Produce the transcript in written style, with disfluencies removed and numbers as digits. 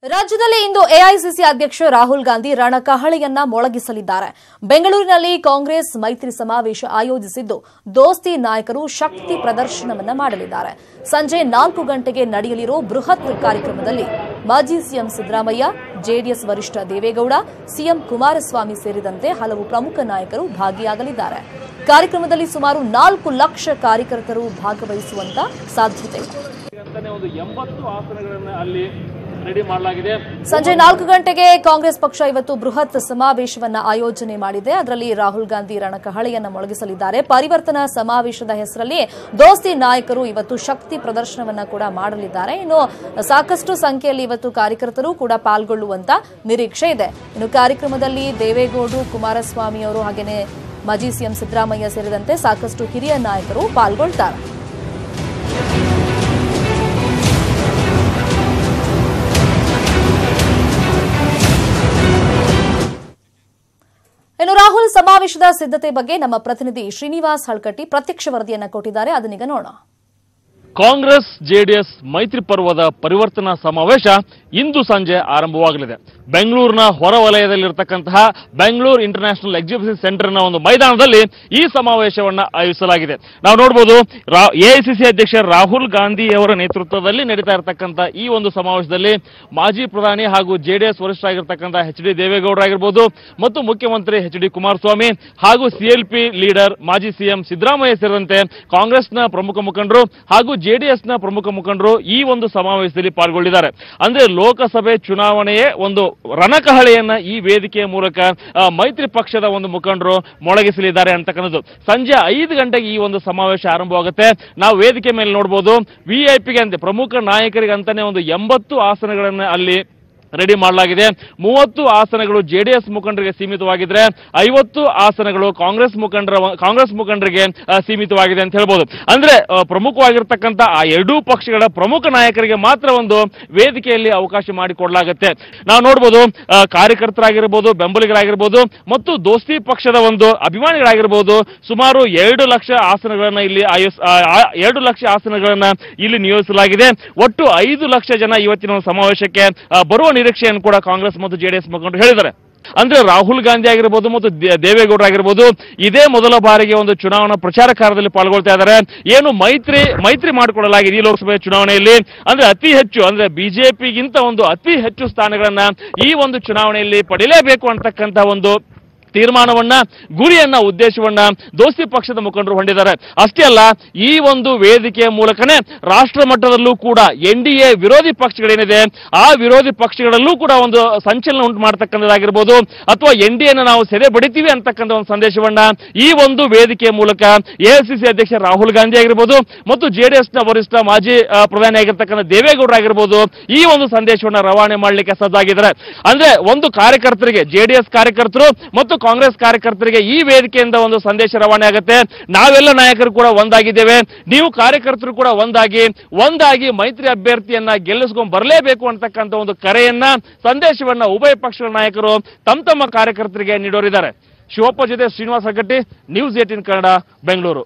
ರಾಜ್ಯದಲ್ಲಿ ಇಂದು ಎಐಸಿಸಿ ಅಧ್ಯಕ್ಷ ರಾಹುಲ್ ಗಾಂಧಿ ರಣಕಹಳೆಯನ್ನ ಮೊಳಗಿಸಲಿದ್ದಾರೆ. ಬೆಂಗಳೂರಿನಲ್ಲಿ ಕಾಂಗ್ರೆಸ್ ಮೈತ್ರಿ ಸಮಾವೇಶ ಆಯೋಜಿಸಿದ್ದು ದೋಸ್ತಿ ನಾಯಕರು ಶಕ್ತಿ ಪ್ರದರ್ಶನವನ್ನ ಮಾಡಲಿದ್ದಾರೆ. ಸಂಜೆ 4 ಗಂಟೆಗೆ ನಡೆಯಲಿರುವ ಬೃಹತ್ ಕಾರ್ಯಕ್ರಮದಲ್ಲಿ ಮಾಜಿ ಸಿಎಂ ಸಿದ್ದರಾಮಯ್ಯ, ಜೆಡಿಎಸ್ ವರಿಷ್ಠ ದೇವೇಗೌಡ, ಸಿಎಂ ಕುಮಾರಸ್ವಾಮಿ ಸೇರಿದಂತೆ ಹಲವು ಪ್ರಮುಖ ನಾಯಕರು ಭಾಗಿಯಾಗಲಿದ್ದಾರೆ. ಕಾರ್ಯಕ್ರಮದಲ್ಲಿ ಸುಮಾರು 4 ಲಕ್ಷ ಕಾರ್ಯಕರ್ತರು ಭಾಗವಹಿಸುವಂತ ಸಾಧ್ಯತೆ ಇದೆ. ಸಂಜೆ 4 ಗಂಟೆಗೆ ಕಾಂಗ್ರೆಸ್ ಪಕ್ಷ ಇವತ್ತು ಬೃಹತ್ ಸಮಾವೇಶವನ್ನ ಆಯೋಜನೆ ಮಾಡಿದೆ. ಅದರಲ್ಲಿ ರಾಹುಲ್ ಗಾಂಧಿ ರಣಕಹಳೆಯನ್ನ ಮೊಳಗಿಸಲಿದ್ದಾರೆ. ಪರಿವರ್ತನಾ ಸಮಾವೇಶದ ಹೆಸರಲ್ಲಿ ದೋಸ್ತಿ ನಾಯಕರು ಇವತ್ತು ಶಕ್ತಿ ಪ್ರದರ್ಶನವನ್ನ ಕೂಡ ಮಾಡಲಿದ್ದಾರೆ. ಇನ್ನು ಸಾಕಷ್ಟು ಸಂಖ್ಯೆಯಲ್ಲಿ ಇವತ್ತು ಕಾರ್ಯಕರ್ತರು ಕೂಡ ಪಾಲ್ಗೊಳ್ಳುವಂತ ನಿರೀಕ್ಷೆ ಇದೆ. ಇನ್ನು ಕಾರ್ಯಕ್ರಮದಲ್ಲಿ ದೇವೇಗೌಡರು, ಕುಮಾರಸ್ವಾಮಿ ಅವರು ಹಾಗೆಯೇ ಮಾಜಿ ಸಿಎಂ ಸಿದ್ದರಾಮಯ್ಯ ಸೇರಿದಂತೆ ಸಾಕಷ್ಟು ಹಿರಿಯ ನಾಯಕರು ಪಾಲ್ಗೊಳ್ಳುತ್ತಾರೆ. ಇನ್ನು ರಾಹುಲ್ ಸಮಾವೇಶದ ಸಿದ್ಧತೆ ಬಗ್ಗೆ ನಮ್ಮ ಪ್ರತಿನಿಧಿ ಶ್ರೀನಿವಾಸ್ ಹಳ್ಕಟ್ಟಿ ಪ್ರತ್ಯಕ್ಷ ವರದಿಯನ್ನ ಕೊಟ್ಟಿದ್ದಾರೆ. ಅದನ್ನೀಗ ನೋಡೋಣ. ಕಾಂಗ್ರೆಸ್ ಜೆಡಿಎಸ್ ಮೈತ್ರಿ ಪರ್ವದ ಪರಿವರ್ತನಾ ಸಮಾವೇಶ ಇಂದು ಸಂಜೆ ಆರಂಭವಾಗಲಿದೆ. ಬೆಂಗಳೂರಿನ ಹೊರವಲಯದಲ್ಲಿರತಕ್ಕಂತಹ ಬೆಂಗಳೂರು ಇಂಟರ್ನ್ಯಾಷನಲ್ ಎಕ್ಸಿಬಿಷನ್ ಸೆಂಟರ್ನ ಒಂದು ಮೈದಾನದಲ್ಲಿ ಈ ಸಮಾವೇಶವನ್ನು ಆಯೋಜಿಸಲಾಗಿದೆ. ನಾವು ನೋಡಬಹುದು, ಎಐಸಿಸಿ ಅಧ್ಯಕ್ಷ ರಾಹುಲ್ ಗಾಂಧಿ ಅವರ ನೇತೃತ್ವದಲ್ಲಿ ನಡೀತಾ ಇರತಕ್ಕಂಥ ಈ ಒಂದು ಸಮಾವೇಶದಲ್ಲಿ ಮಾಜಿ ಪ್ರಧಾನಿ ಹಾಗೂ ಜೆಡಿಎಸ್ ವರಿಷ್ಠರಾಗಿರ್ತಕ್ಕಂಥ ಎಚ್.ಡಿ. ದೇವೇಗೌಡರಾಗಿರ್ಬೋದು ಮತ್ತು ಮುಖ್ಯಮಂತ್ರಿ ಎಚ್.ಡಿ. ಕುಮಾರಸ್ವಾಮಿ ಹಾಗೂ ಸಿಎಲ್ಪಿ ಲೀಡರ್ ಮಾಜಿ ಸಿಎಂ ಸಿದ್ದರಾಮಯ್ಯ ಸೇರಿದಂತೆ ಕಾಂಗ್ರೆಸ್ನ ಪ್ರಮುಖ ಮುಖಂಡರು ಹಾಗೂ ಜೆಡಿಎಸ್ನ ಪ್ರಮುಖ ಮುಖಂಡರು ಈ ಒಂದು ಸಮಾವೇಶದಲ್ಲಿ ಪಾಲ್ಗೊಂಡಿದ್ದಾರೆ. ಅಂದ್ರೆ ಲೋಕಸಭೆ ಚುನಾವಣೆಯೇ ಒಂದು ರಣಕಹಳೆಯನ್ನ ಈ ವೇದಿಕೆಯ ಮೂಲಕ ಮೈತ್ರಿ ಪಕ್ಷದ ಒಂದು ಮುಖಂಡರು ಮೊಳಗಿಸಲಿದ್ದಾರೆ ಅಂತಕ್ಕಂಥದ್ದು. ಸಂಜೆ 5 ಗಂಟೆಗೆ ಈ ಒಂದು ಸಮಾವೇಶ ಆರಂಭವಾಗುತ್ತೆ. ನಾವು ವೇದಿಕೆ ಮೇಲೆ ನೋಡಬಹುದು, ವಿಐಪಿಗೆ ಅಂತ ಪ್ರಮುಖ ನಾಯಕರಿಗೆ ಅಂತಾನೆ ಒಂದು 80 ಆಸನಗಳನ್ನು ಅಲ್ಲಿ ರೆಡಿ ಮಾಡಲಾಗಿದೆ. 30 ಆಸನಗಳು ಜೆಡಿಎಸ್ ಮುಖಂಡರಿಗೆ ಸೀಮಿತವಾಗಿದ್ರೆ 50 ಆಸನಗಳು ಕಾಂಗ್ರೆಸ್ ಮುಖಂಡರಿಗೆ ಸೀಮಿತವಾಗಿದೆ ಅಂತ ಹೇಳ್ಬೋದು. ಅಂದ್ರೆ ಪ್ರಮುಖವಾಗಿರ್ತಕ್ಕಂಥ ಆ ಎರಡೂ ಪಕ್ಷಗಳ ಪ್ರಮುಖ ನಾಯಕರಿಗೆ ಮಾತ್ರ ಒಂದು ವೇದಿಕೆಯಲ್ಲಿ ಅವಕಾಶ ಮಾಡಿಕೊಡಲಾಗುತ್ತೆ. ನಾವು ನೋಡಬಹುದು, ಕಾರ್ಯಕರ್ತರಾಗಿರ್ಬೋದು, ಬೆಂಬಲಿಗರಾಗಿರ್ಬೋದು ಮತ್ತು ದೋಸ್ತಿ ಪಕ್ಷದ ಒಂದು ಅಭಿಮಾನಿಗಳಾಗಿರ್ಬೋದು ಸುಮಾರು 2 ಲಕ್ಷ ಆಸನಗಳನ್ನ ಇಲ್ಲಿ ನಿಯೋಜಿಸಲಾಗಿದೆ. ಒಟ್ಟು 5 ಲಕ್ಷ ಜನ ಇವತ್ತಿನ ಸಮಾವೇಶಕ್ಕೆ ಬರುವ ನಿರೀಕ್ಷೆಯನ್ನು ಕೂಡ ಕಾಂಗ್ರೆಸ್ ಮತ್ತು ಜೆಡಿಎಸ್ ಮುಖಂಡರು ಹೇಳಿದ್ದಾರೆ. ಅಂದ್ರೆ ರಾಹುಲ್ ಗಾಂಧಿ ಆಗಿರ್ಬೋದು ಮತ್ತು ದೇವೇಗೌಡರು ಆಗಿರ್ಬೋದು ಇದೇ ಮೊದಲ ಬಾರಿಗೆ ಒಂದು ಚುನಾವಣಾ ಪ್ರಚಾರ ಕಾರ್ಯದಲ್ಲಿ ಪಾಲ್ಗೊಳ್ತಾ ಇದ್ದಾರೆ. ಏನು ಮೈತ್ರಿ ಮಾಡಿಕೊಳ್ಳಲಾಗಿದೆ ಈ ಲೋಕಸಭೆ ಚುನಾವಣೆಯಲ್ಲಿ. ಅಂದ್ರೆ ಅತಿ ಹೆಚ್ಚು, ಅಂದ್ರೆ ಬಿಜೆಪಿಗಿಂತ ಒಂದು ಅತಿ ಹೆಚ್ಚು ಸ್ಥಾನಗಳನ್ನ ಈ ಒಂದು ಚುನಾವಣೆಯಲ್ಲಿ ಪಡೆಯಲೇಬೇಕು ಅಂತಕ್ಕಂಥ ಒಂದು ತೀರ್ಮಾನವನ್ನ, ಗುರಿಯನ್ನ, ಉದ್ದೇಶವನ್ನ ದೋಸ್ತಿ ಪಕ್ಷದ ಮುಖಂಡರು ಹೊಂದಿದ್ದಾರೆ. ಅಷ್ಟೇ ಅಲ್ಲ, ಈ ಒಂದು ವೇದಿಕೆಯ ಮೂಲಕನೇ ರಾಷ್ಟ್ರ ಮಟ್ಟದಲ್ಲೂ ಕೂಡ ಎನ್ಡಿಎ ವಿರೋಧಿ ಪಕ್ಷಗಳೇನಿದೆ ಆ ವಿರೋಧಿ ಪಕ್ಷಗಳಲ್ಲೂ ಕೂಡ ಒಂದು ಸಂಚಲನ ಉಂಟು ಮಾಡತಕ್ಕಂಥದ್ದಾಗಿರ್ಬೋದು ಅಥವಾ ಎನ್ಡಿಎನ ನಾವು ಸೆರೆ ಬಡಿತೀವಿ ಅಂತಕ್ಕಂಥ ಒಂದು ಸಂದೇಶವನ್ನ ಈ ಒಂದು ವೇದಿಕೆಯ ಮೂಲಕ ಎಐಸಿಸಿ ಅಧ್ಯಕ್ಷ ರಾಹುಲ್ ಗಾಂಧಿ ಆಗಿರ್ಬೋದು ಮತ್ತು ಜೆಡಿಎಸ್ನ ವರಿಷ್ಠ ಮಾಜಿ ಪ್ರಧಾನಿ ಆಗಿರ್ತಕ್ಕಂಥ ದೇವೇಗೌಡರು ಆಗಿರ್ಬೋದು ಈ ಒಂದು ಸಂದೇಶವನ್ನ ರವಾನೆ ಮಾಡಲಿಕ್ಕೆ ಸಜ್ಜಾಗಿದ್ದಾರೆ. ಅಂದ್ರೆ ಒಂದು ಕಾರ್ಯಕರ್ತರಿಗೆ, ಜೆಡಿಎಸ್ ಕಾರ್ಯಕರ್ತರು ಮತ್ತು ಕಾಂಗ್ರೆಸ್ ಕಾರ್ಯಕರ್ತರಿಗೆ ಈ ವೇದಿಕೆಯಿಂದ ಒಂದು ಸಂದೇಶ ರವಾನೆ ಆಗುತ್ತೆ. ನಾವೆಲ್ಲ ನಾಯಕರು ಕೂಡ ಒಂದಾಗಿದ್ದೇವೆ, ನೀವು ಕಾರ್ಯಕರ್ತರು ಕೂಡ ಒಂದಾಗಿ ಮೈತ್ರಿ ಅಭ್ಯರ್ಥಿಯನ್ನ ಗೆಲ್ಲಿಸಿಕೊಂಡು ಬರಲೇಬೇಕು ಅಂತಕ್ಕಂಥ ಒಂದು ಕರೆಯನ್ನ, ಸಂದೇಶವನ್ನ ಉಭಯ ಪಕ್ಷಗಳ ನಾಯಕರು ತಮ್ಮ ಕಾರ್ಯಕರ್ತರಿಗೆ ನೀಡೋರಿದ್ದಾರೆ. ಶಿವಪ್ಪ ಜೊತೆ ಶ್ರೀನಿವಾಸ್ ಹಗಟ್ಟಿ, ನ್ಯೂಸ್ 18 ಕನ್ನಡ, ಬೆಂಗಳೂರು.